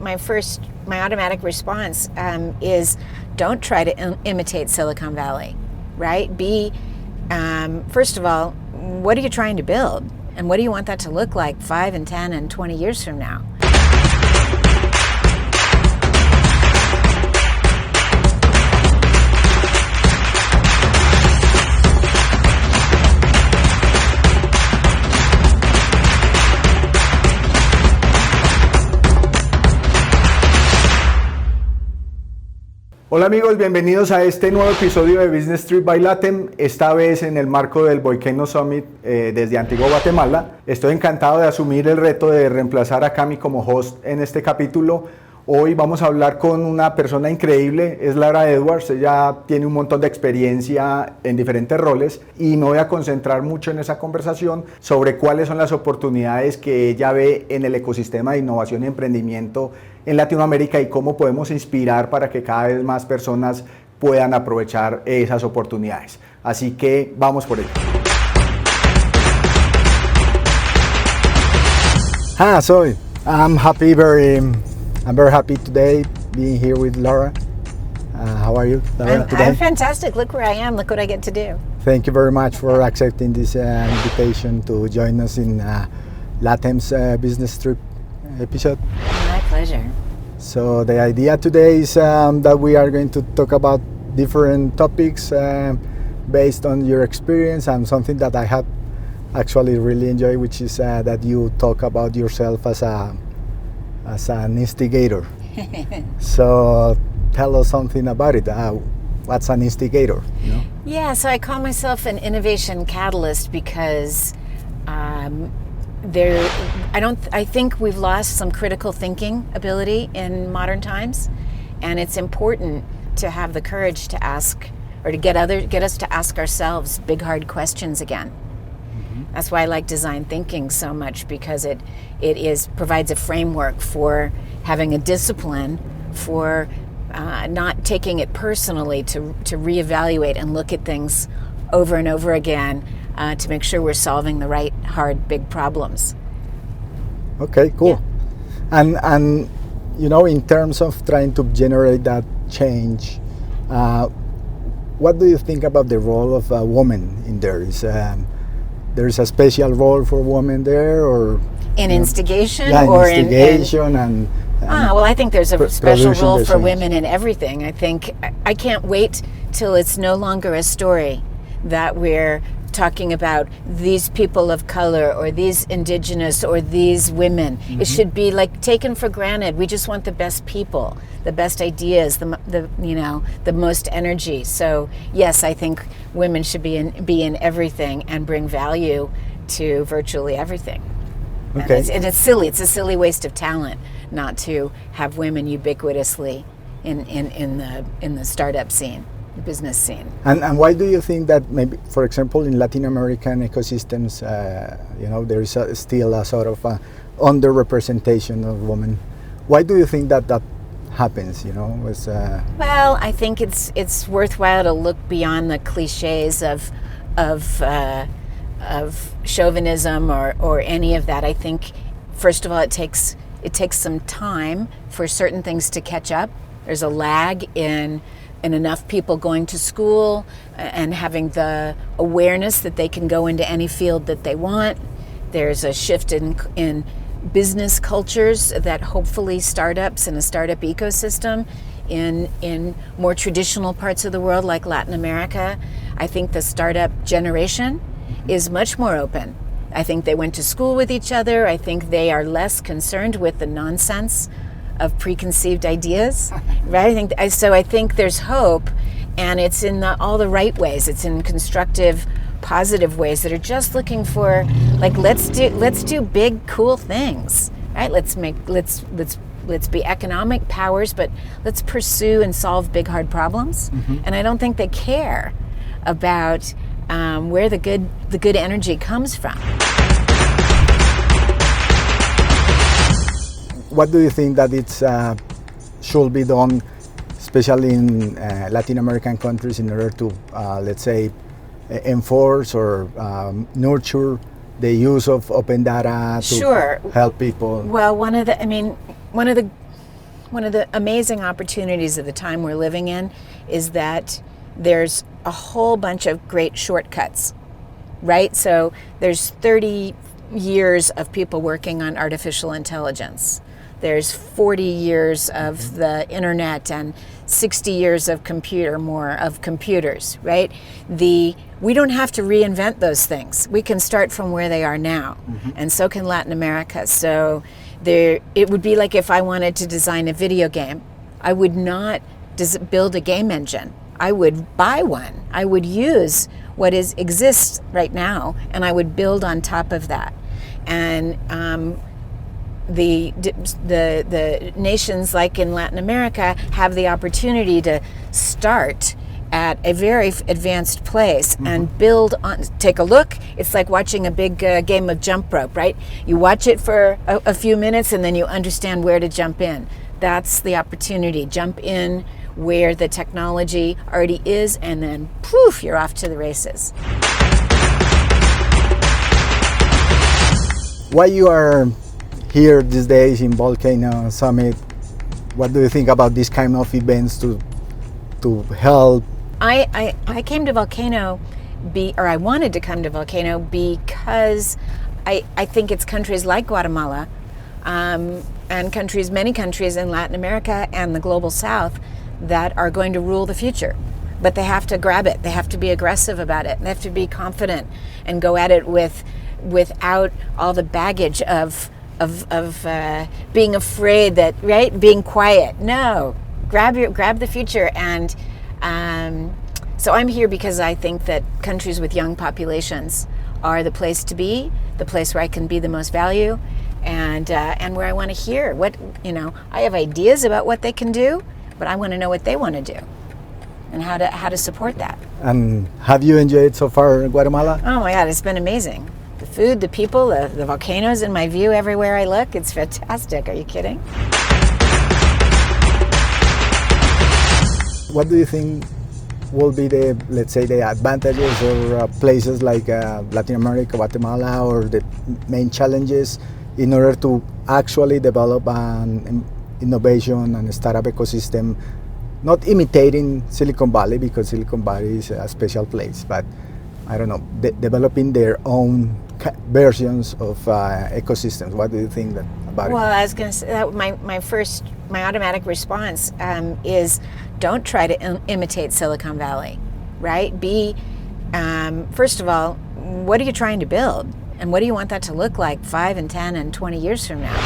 My automatic response is don't try to imitate Silicon Valley, right? First of all, what are you trying to build? And what do you want that to look like 5 and 10 and 20 years from now? Hola amigos, bienvenidos a este nuevo episodio de Business Trip by LATAM, esta vez en el marco del Volcano Summit desde Antigua, Guatemala. Estoy encantado de asumir el reto de reemplazar a Cami como host en este capítulo. Hoy vamos a hablar con una persona increíble, es Lara Edwards. Ella tiene un montón de experiencia en diferentes roles y me voy a concentrar mucho en esa conversación sobre cuáles son las oportunidades que ella ve en el ecosistema de innovación y emprendimiento en Latinoamérica y cómo podemos inspirar para que cada vez más personas puedan aprovechar esas oportunidades. Así que vamos por ello. I'm very happy today being here with Laura. How are you, Laura, today? I'm fantastic. Look where I am. Look what I get to do. Thank you very much for accepting this invitation to join us in LATAM's Business Trip episode. My pleasure. So the idea today is that we are going to talk about different topics based on your experience and something that I have actually really enjoyed, which is that you talk about yourself as an instigator. So tell us something about it. What's an instigator? You know? Yeah, so I call myself an innovation catalyst because I think we've lost some critical thinking ability in modern times, and it's important to have the courage to ask or to get us to ask ourselves big hard questions again. That's why I like design thinking so much, because it provides a framework for having a discipline, for not taking it personally, to reevaluate and look at things over and over again to make sure we're solving the right, hard, big problems. Okay, cool. Yeah. And you know, in terms of trying to generate that change, what do you think about the role of a woman in there? There's a special role for women there, or in instigation, or instigation well, I think there's a special role for decisions. women in everything. I think I can't wait till it's no longer a story that we're talking about these people of color or these indigenous or these women. Mm-hmm. It should be like taken for granted. We just want the best people, the best ideas, the most energy. So yes, I think women should be in everything and bring value to virtually everything. Okay. And it's silly. It's a silly waste of talent not to have women ubiquitously in the startup scene, the business scene. And why do you think that maybe, for example, in Latin American ecosystems, there is still a sort of underrepresentation of women? Why do you think that happens? Well, I think it's worthwhile to look beyond the cliches of chauvinism or any of that. I think, first of all, it takes some time for certain things to catch up. There's a lag in enough people going to school and having the awareness that they can go into any field that they want. There's a shift in business cultures that hopefully startups and a startup ecosystem in more traditional parts of the world like Latin America. I think the startup generation is much more open. I think they went to school with each other. I think they are less concerned with the nonsense of preconceived ideas, right? I think there's hope, and it's in all the right ways. It's in constructive, positive ways that are just looking for, like, let's do big, cool things, right? Let's be economic powers, but let's pursue and solve big, hard problems. Mm-hmm. And I don't think they care about where the good energy comes from. What do you think that it's should be done, especially in Latin American countries, in order to, let's say, enforce or nurture the use of open data to help people? Well, one of the one of the amazing opportunities of the time we're living in is that there's a whole bunch of great shortcuts, right? So there's 30 years of people working on artificial intelligence. There's 40 years of the internet and 60 years of computers, right? We don't have to reinvent those things. We can start from where they are now, and so can Latin America. So it would be like if I wanted to design a video game, I would not build a game engine. I would buy one. I would use what exists right now, and I would build on top of that. And the nations like in Latin America have the opportunity to start at a very advanced place and build on. Take a look. It's like watching a big game of jump rope, right? You watch it for a few minutes and then you understand where to jump in. That's the opportunity. Jump in where the technology already is, and then poof, you're off to the races. Why you are here these days in Volcano Summit? What do you think about this kind of events to help? I came to Volcano, I wanted to come to Volcano because I think it's countries like Guatemala and many countries in Latin America and the global South that are going to rule the future. But they have to grab it. They have to be aggressive about it. They have to be confident and go at it without all the baggage of being afraid that, right? Being quiet. No, grab the future. And so I'm here because I think that countries with young populations are the place to be, the place where I can be the most value, and where I want to hear what, I have ideas about what they can do, but I want to know what they want to do and how to support that. And have you enjoyed so far in Guatemala? Oh my God, it's been amazing. The food, the people, the volcanoes in my view everywhere I look, it's fantastic. Are you kidding? What do you think will be the advantages or places like Latin America, Guatemala, or the main challenges in order to actually develop an innovation and startup ecosystem, not imitating Silicon Valley, because Silicon Valley is a special place, but I don't know, developing their own versions of ecosystems. What do you think about it? Well, I was going to say that my automatic response is don't try to imitate Silicon Valley, right? First of all, what are you trying to build? And what do you want that to look like 5 and 10 and 20 years from now,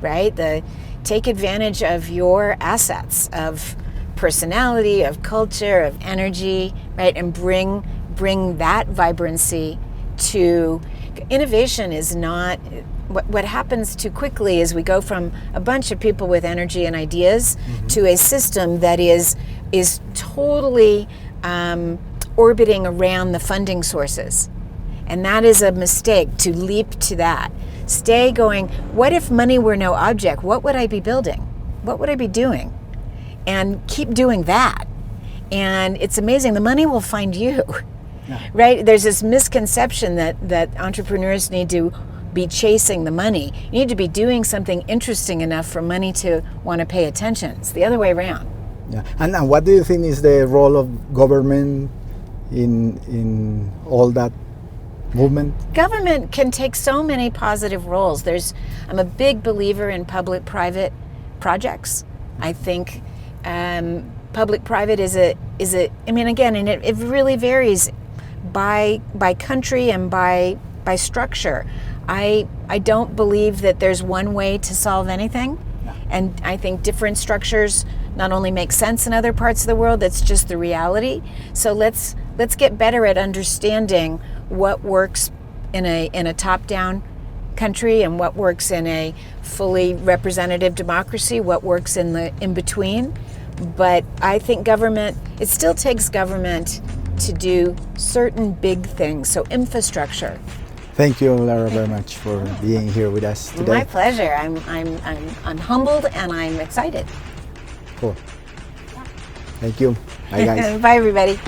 right? Take advantage of your assets, of personality, of culture, of energy, right? And bring that vibrancy to innovation. Is not what happens too quickly is we go from a bunch of people with energy and ideas to a system that is totally orbiting around the funding sources. And that is a mistake, to leap to that. Stay going, what if money were no object? What would I be building? What would I be doing? And keep doing that. And it's amazing, the money will find you. Yeah. Right? There's this misconception that entrepreneurs need to be chasing the money. You need to be doing something interesting enough for money to want to pay attention. It's the other way around. Yeah. And what do you think is the role of government in all that movement? Government can take so many positive roles. I'm a big believer in public-private projects. I think public-private is a. I mean, again, and it really varies by country and by structure. I don't believe that there's one way to solve anything, and I think different structures not only make sense in other parts of the world. That's just the reality. So let's get better at understanding what works in a top-down country and what works in a fully representative democracy, what works in between. But I think it still takes government to do certain big things. So infrastructure. Thank you, Laura, very much for being here with us today. My pleasure. I'm humbled and I'm excited. Cool. Thank you. Bye, guys. Bye, everybody.